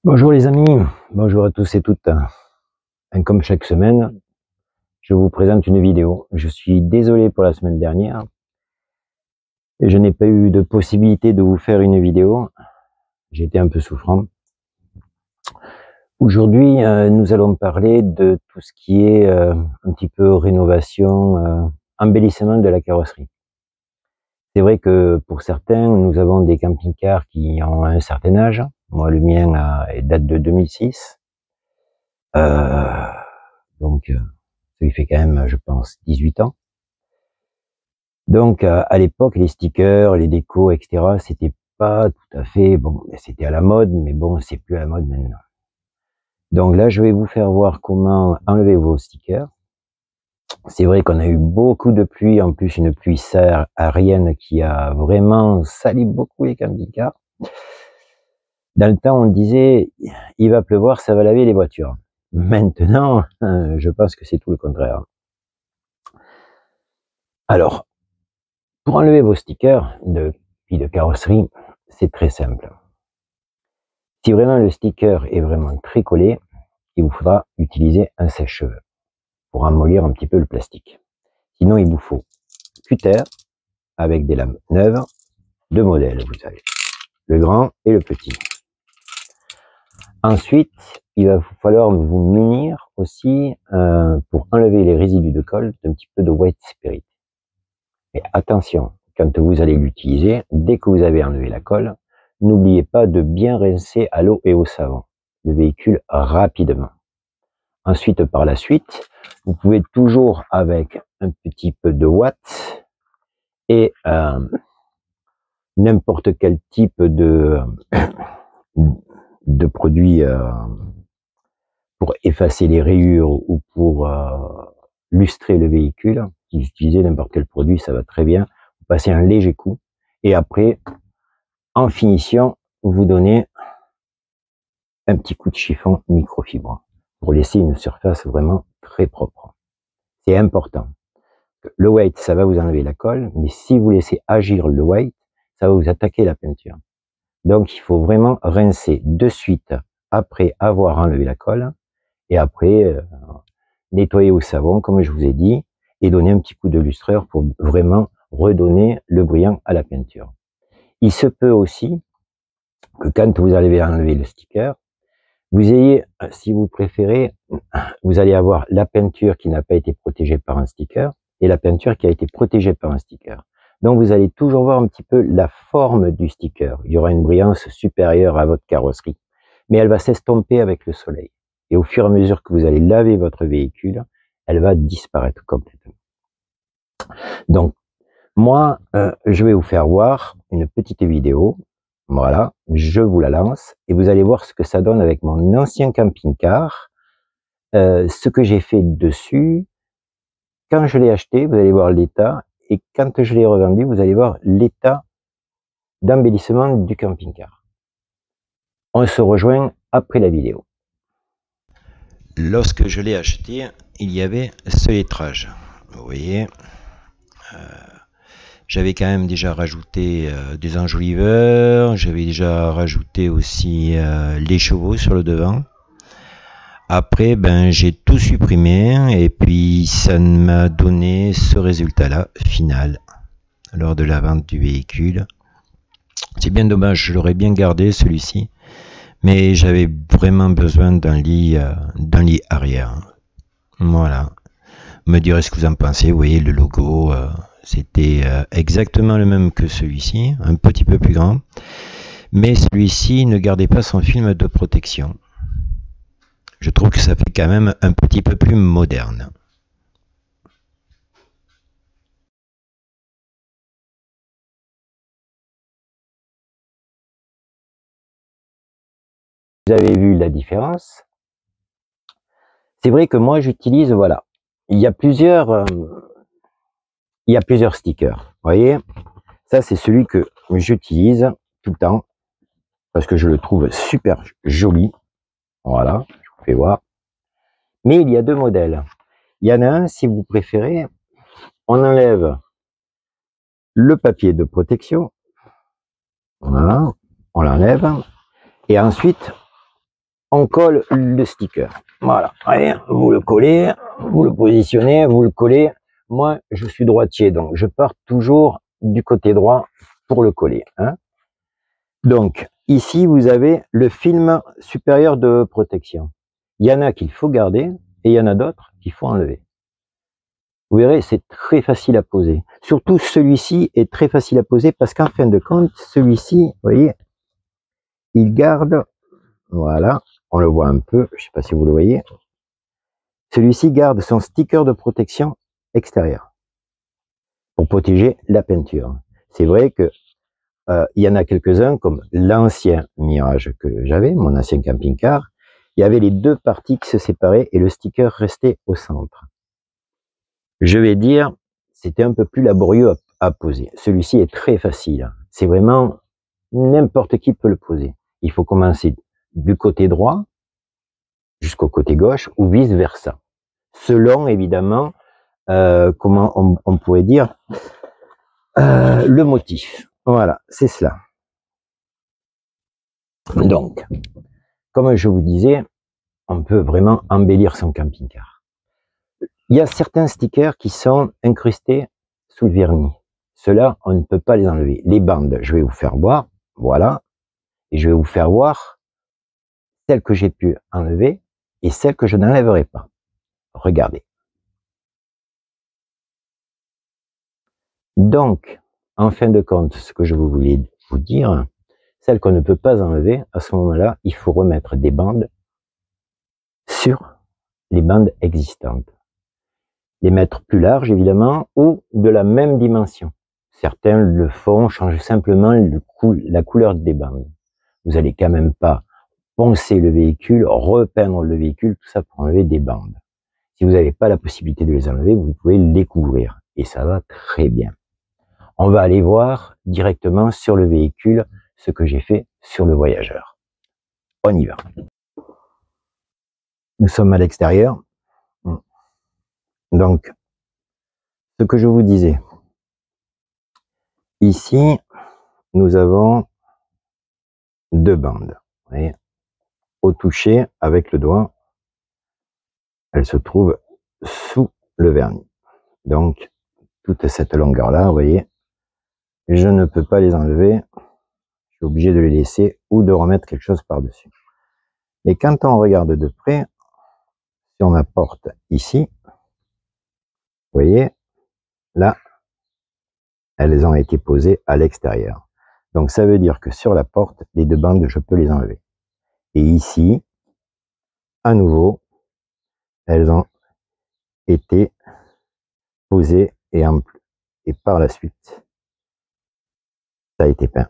Bonjour les amis, bonjour à tous et toutes. Comme chaque semaine, je vous présente une vidéo. Je suis désolé pour la semaine dernière. Je n'ai pas eu de possibilité de vous faire une vidéo. J'étais un peu souffrant. Aujourd'hui, nous allons parler de tout ce qui est un petit peu rénovation, embellissement de la carrosserie. C'est vrai que pour certains, nous avons des camping-cars qui ont un certain âge. Moi, le mien date de 2006. Donc, ça lui fait quand même, je pense, 18 ans. Donc, à l'époque, les stickers, les décos, etc., c'était pas tout à fait, bon, c'était à la mode, mais bon, c'est plus à la mode maintenant. Donc là, je vais vous faire voir comment enlever vos stickers. C'est vrai qu'on a eu beaucoup de pluie, en plus une pluie saharienne qui a vraiment sali beaucoup les camping-cars. Dans le temps, on disait, il va pleuvoir, ça va laver les voitures. Maintenant, je pense que c'est tout le contraire. Alors, pour enlever vos stickers de carrosserie, c'est très simple. Si vraiment le sticker est vraiment très collé, il vous faudra utiliser un sèche-cheveux pour amollir un petit peu le plastique. Sinon, il vous faut cutter avec des lames neuves, deux modèles, vous savez, le grand et le petit. Ensuite, il va vous falloir vous munir aussi, pour enlever les résidus de colle, d'un petit peu de white spirit. Mais attention, quand vous allez l'utiliser, dès que vous avez enlevé la colle, n'oubliez pas de bien rincer à l'eau et au savon le véhicule rapidement. Ensuite, par la suite, vous pouvez toujours avec un petit peu de ouate et n'importe quel type de produit pour effacer les rayures ou pour lustrer le véhicule. Si vous utilisez n'importe quel produit, ça va très bien. Vous passez un léger coup et après, en finition, vous donnez un petit coup de chiffon microfibre pour laisser une surface vraiment très propre. C'est important. Le white, ça va vous enlever la colle, mais si vous laissez agir le white, ça va vous attaquer la peinture. Donc, il faut vraiment rincer de suite après avoir enlevé la colle et après nettoyer au savon, comme je vous ai dit, et donner un petit coup de lustreur pour vraiment redonner le brillant à la peinture. Il se peut aussi que quand vous allez enlever le sticker, vous ayez, si vous préférez, vous allez avoir la peinture qui n'a pas été protégée par un sticker et la peinture qui a été protégée par un sticker. Donc vous allez toujours voir un petit peu la forme du sticker. Il y aura une brillance supérieure à votre carrosserie, mais elle va s'estomper avec le soleil. Et au fur et à mesure que vous allez laver votre véhicule, elle va disparaître complètement. Donc, moi, je vais vous faire voir une petite vidéo. Voilà, je vous la lance et vous allez voir ce que ça donne avec mon ancien camping-car. Ce que j'ai fait dessus, quand je l'ai acheté, vous allez voir l'état, et quand je l'ai revendu, vous allez voir l'état d'embellissement du camping-car. On se rejoint après la vidéo. Lorsque je l'ai acheté, il y avait ce lettrage. Vous voyez, j'avais quand même déjà rajouté des enjoliveurs, j'avais déjà rajouté aussi les chevaux sur le devant. Après, ben, j'ai tout supprimé et puis ça m'a donné ce résultat-là, final, lors de la vente du véhicule. C'est bien dommage, je l'aurais bien gardé celui-ci, mais j'avais vraiment besoin d'un lit arrière. Voilà. Me direz ce que vous en pensez. Vous voyez, le logo, c'était exactement le même que celui-ci, un petit peu plus grand, mais celui-ci ne gardait pas son film de protection. Je trouve que ça fait quand même un petit peu plus moderne. Vous avez vu la différence. C'est vrai que moi j'utilise, voilà, il y a plusieurs stickers. Vous voyez, ça c'est celui que j'utilise tout le temps parce que je le trouve super joli. Voilà, je vous fais voir. Mais il y a deux modèles. Il y en a un, si vous préférez, on enlève le papier de protection. Voilà, on l'enlève. Et ensuite, on colle le sticker. Voilà, allez, vous le collez, vous le positionnez, vous le collez. Moi, je suis droitier, donc je pars toujours du côté droit pour le coller. Hein. Donc, ici, vous avez le film supérieur de protection. Il y en a qu'il faut garder et il y en a d'autres qu'il faut enlever. Vous verrez, c'est très facile à poser. Surtout, celui-ci est très facile à poser parce qu'en fin de compte, celui-ci, vous voyez, il garde, voilà, on le voit un peu, je ne sais pas si vous le voyez, celui-ci garde son sticker de protection extérieur pour protéger la peinture. C'est vrai que il y en a quelques-uns, comme l'ancien Mirage que j'avais, mon ancien camping-car, il y avait les deux parties qui se séparaient et le sticker restait au centre. Je vais dire, c'était un peu plus laborieux à poser. Celui-ci est très facile. C'est vraiment, n'importe qui peut le poser. Il faut commencer du côté droit jusqu'au côté gauche ou vice-versa. Selon, évidemment, comment on pourrait dire, le motif. Voilà, c'est cela. Donc, comme je vous disais, on peut vraiment embellir son camping-car. Il y a certains stickers qui sont incrustés sous le vernis. Ceux-là, on ne peut pas les enlever. Les bandes, je vais vous faire voir, voilà, et je vais vous faire voir celles que j'ai pu enlever et celles que je n'enlèverai pas. Regardez. Donc, en fin de compte, ce que je voulais vous dire, celles qu'on ne peut pas enlever, à ce moment-là, il faut remettre des bandes sur les bandes existantes. Les mettre plus larges, évidemment, ou de la même dimension. Certains le font, changent simplement la couleur des bandes. Vous n'allez quand même pas poncer le véhicule, repeindre le véhicule, tout ça pour enlever des bandes. Si vous n'avez pas la possibilité de les enlever, vous pouvez les couvrir. Et ça va très bien. On va aller voir directement sur le véhicule ce que j'ai fait sur le Voyageur. On y va. Nous sommes à l'extérieur. Donc, ce que je vous disais. Ici, nous avons deux bandes. Vous voyez, au toucher avec le doigt, elle se trouve sous le vernis. Donc, toute cette longueur-là, vous voyez, je ne peux pas les enlever. Je suis obligé de les laisser ou de remettre quelque chose par-dessus. Et quand on regarde de près, si on apporte ici, vous voyez, là, elles ont été posées à l'extérieur. Donc, ça veut dire que sur la porte, les deux bandes, je peux les enlever. Et ici, à nouveau, elles ont été posées et par la suite, ça a été peint.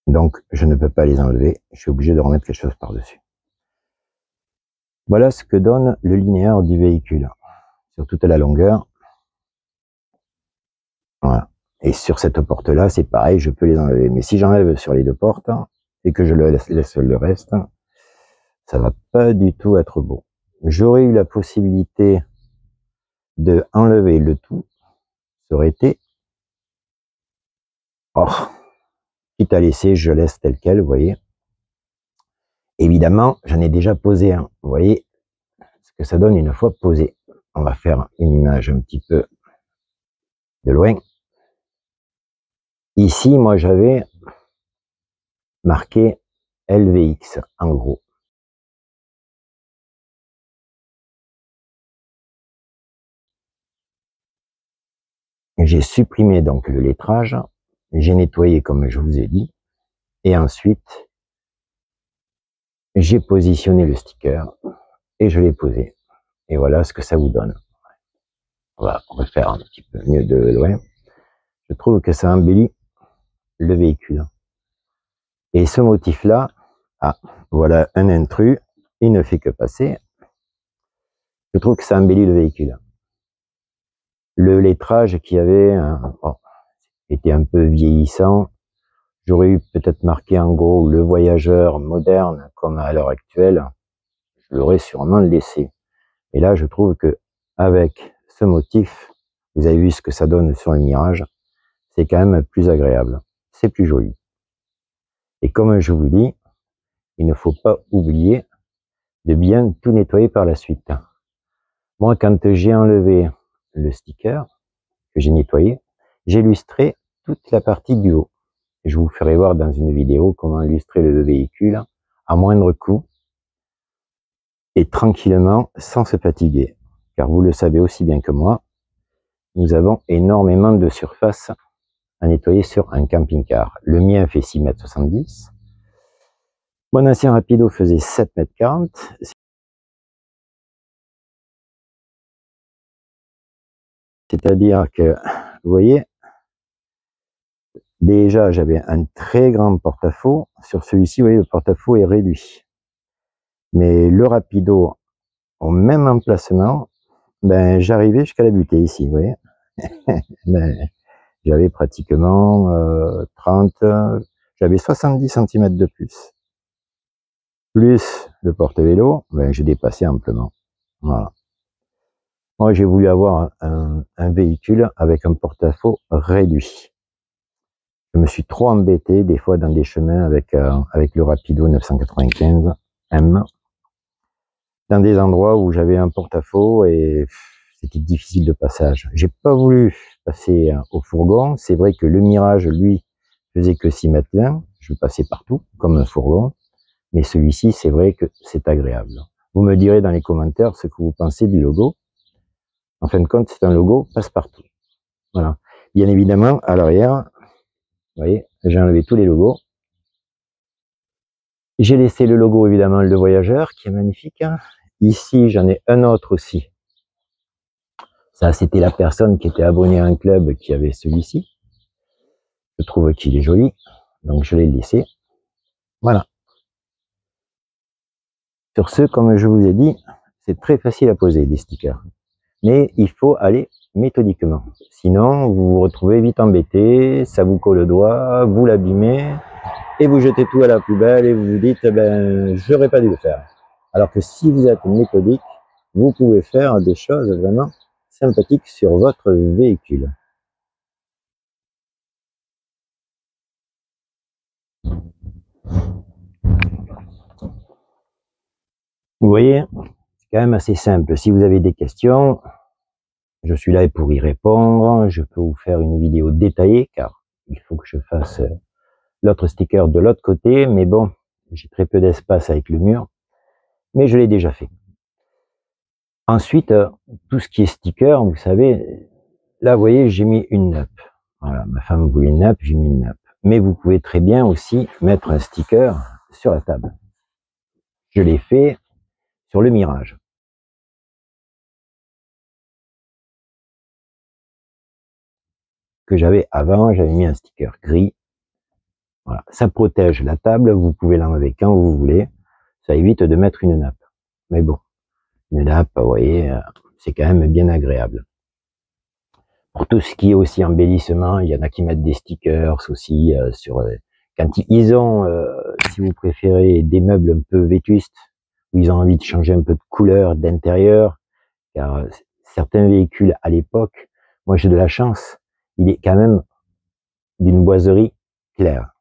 Donc, je ne peux pas les enlever. Je suis obligé de remettre quelque chose par-dessus. Voilà ce que donne le linéaire du véhicule sur toute la longueur. Voilà. Et sur cette porte-là, c'est pareil, je peux les enlever. Mais si j'enlève sur les deux portes et que je laisse le reste, ça va pas du tout être beau. J'aurais eu la possibilité de enlever le tout. Ça aurait été... Oh, quitte à laisser, je laisse tel quel, vous voyez. Évidemment, j'en ai déjà posé un. Vous voyez ce que ça donne une fois posé. On va faire une image un petit peu de loin. Ici, moi, j'avais marqué LVX, en gros. J'ai supprimé donc le lettrage. J'ai nettoyé comme je vous ai dit. Et ensuite, j'ai positionné le sticker et je l'ai posé. Et voilà ce que ça vous donne. On va refaire un petit peu mieux de loin. Je trouve que ça embellit le véhicule. Et ce motif-là, ah, voilà un intrus, il ne fait que passer. Je trouve que ça embellit le véhicule. Le lettrage qui avait était un peu vieillissant. J'aurais eu peut-être marqué en gros le Voyageur moderne comme à l'heure actuelle. Je l'aurais sûrement laissé. Et là, je trouve que avec ce motif, vous avez vu ce que ça donne sur le Mirage, c'est quand même plus agréable. C'est plus joli. Et comme je vous dis, il ne faut pas oublier de bien tout nettoyer par la suite. Moi, quand j'ai enlevé le sticker que j'ai nettoyé, j'ai lustré toute la partie du haut. Je vous ferai voir dans une vidéo comment illustrer le véhicule à moindre coût et tranquillement sans se fatiguer. Car vous le savez aussi bien que moi, nous avons énormément de surface à nettoyer sur un camping-car. Le mien fait 6,70 m. Mon ancien Rapido faisait 7,40 m. C'est-à-dire que, vous voyez, déjà j'avais un très grand porte-à-faux. Sur celui-ci, vous voyez, le porte-à-faux est réduit. Mais le Rapido, au même emplacement, ben, j'arrivais jusqu'à la butée ici, vous voyez. Ben, j'avais pratiquement 30, j'avais 70 cm de plus. Plus le porte-vélo, ben, j'ai dépassé amplement. Voilà. Moi, j'ai voulu avoir un véhicule avec un porte-à-faux réduit. Je me suis trop embêté des fois dans des chemins avec le Rapido 995 M, dans des endroits où j'avais un porte-à-faux et c'était difficile de passage. J'ai pas voulu passer au fourgon. C'est vrai que le Mirage, lui, faisait que 6,20 m. Je passais partout comme un fourgon, mais celui-ci, c'est vrai que c'est agréable. Vous me direz dans les commentaires ce que vous pensez du logo. En fin de compte, c'est un logo passe-partout. Voilà. Bien évidemment, à l'arrière, vous voyez, j'ai enlevé tous les logos. J'ai laissé le logo, évidemment, le voyageur, qui est magnifique. Ici, j'en ai un autre aussi. Ça, c'était la personne qui était abonnée à un club qui avait celui-ci. Je trouve qu'il est joli, donc je l'ai laissé. Voilà. Sur ce, comme je vous ai dit, c'est très facile à poser des stickers. Mais il faut aller méthodiquement. Sinon, vous vous retrouvez vite embêté, ça vous colle au doigt, vous l'abîmez, et vous jetez tout à la poubelle et vous vous dites, ben, j'aurais pas dû le faire. Alors que si vous êtes méthodique, vous pouvez faire des choses vraiment sympathiques sur votre véhicule. Vous voyez, c'est quand même assez simple. Si vous avez des questions, je suis là pour y répondre. Je peux vous faire une vidéo détaillée car il faut que je fasse l'autre sticker de l'autre côté. Mais bon, j'ai très peu d'espace avec le mur. Mais je l'ai déjà fait. Ensuite, tout ce qui est sticker, vous savez, là, vous voyez, j'ai mis une nappe. Voilà, ma femme voulait une nappe, j'ai mis une nappe. Mais vous pouvez très bien aussi mettre un sticker sur la table. Je l'ai fait sur le Mirage. Que j'avais avant, j'avais mis un sticker gris. Voilà, ça protège la table, vous pouvez l'enlever quand vous voulez. Ça évite de mettre une nappe. Mais bon, une nappe, vous voyez, c'est quand même bien agréable. Pour tout ce qui est aussi embellissement, il y en a qui mettent des stickers aussi sur quand ils ont, si vous préférez, des meubles un peu vétustes où ils ont envie de changer un peu de couleur d'intérieur, car certains véhicules à l'époque, moi j'ai de la chance, il est quand même d'une boiserie claire.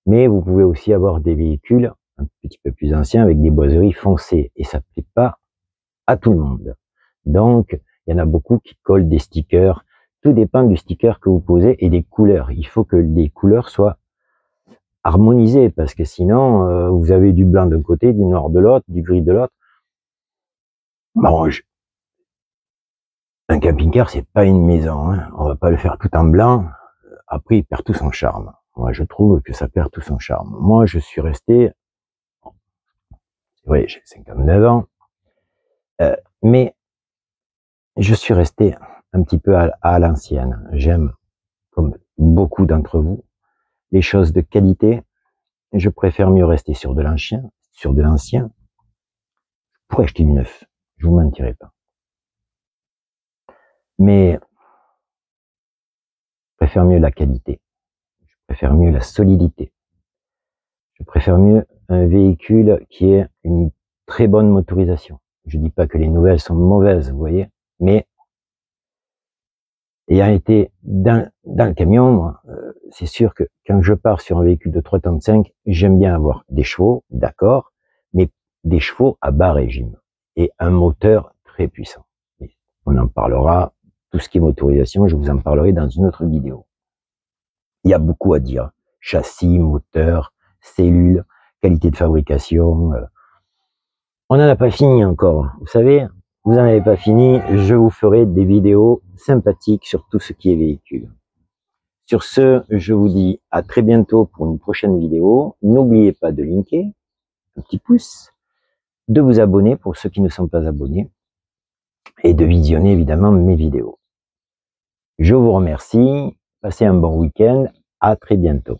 Mais vous pouvez aussi avoir des véhicules un petit peu plus anciens avec des boiseries foncées et ça ne plaît pas à tout le monde. Donc, il y en a beaucoup qui collent des stickers. Tout dépend du sticker que vous posez et des couleurs. Il faut que les couleurs soient harmonisées parce que sinon, vous avez du blanc d'un côté, du noir de l'autre, du gris de l'autre. Bon, un camping-car, c'est pas une maison. Hein. On va pas le faire tout en blanc. Après, il perd tout son charme. Moi, je trouve que ça perd tout son charme. Moi, je suis resté, c'est vrai, j'ai 59 ans, mais je suis resté un petit peu à l'ancienne. J'aime, comme beaucoup d'entre vous, les choses de qualité. Je préfère mieux rester sur de l'ancien, pour acheter du neuf. Je vous mentirai pas. Mais je préfère mieux la qualité. Je préfère mieux la solidité. Je préfère mieux un véhicule qui ait une très bonne motorisation. Je dis pas que les nouvelles sont mauvaises, vous voyez, mais ayant été dans le camion, moi, c'est sûr que quand je pars sur un véhicule de 3,35, j'aime bien avoir des chevaux, d'accord, mais des chevaux à bas régime et un moteur très puissant. On en parlera, tout ce qui est motorisation, je vous en parlerai dans une autre vidéo. Il y a beaucoup à dire. Châssis, moteur, cellules, qualité de fabrication. On n'en a pas fini encore. Vous savez, vous n'en avez pas fini. Je vous ferai des vidéos sympathiques sur tout ce qui est véhicule. Sur ce, je vous dis à très bientôt pour une prochaine vidéo. N'oubliez pas de linker, un petit pouce, de vous abonner pour ceux qui ne sont pas abonnés et de visionner évidemment mes vidéos. Je vous remercie. Passez un bon week-end. À très bientôt.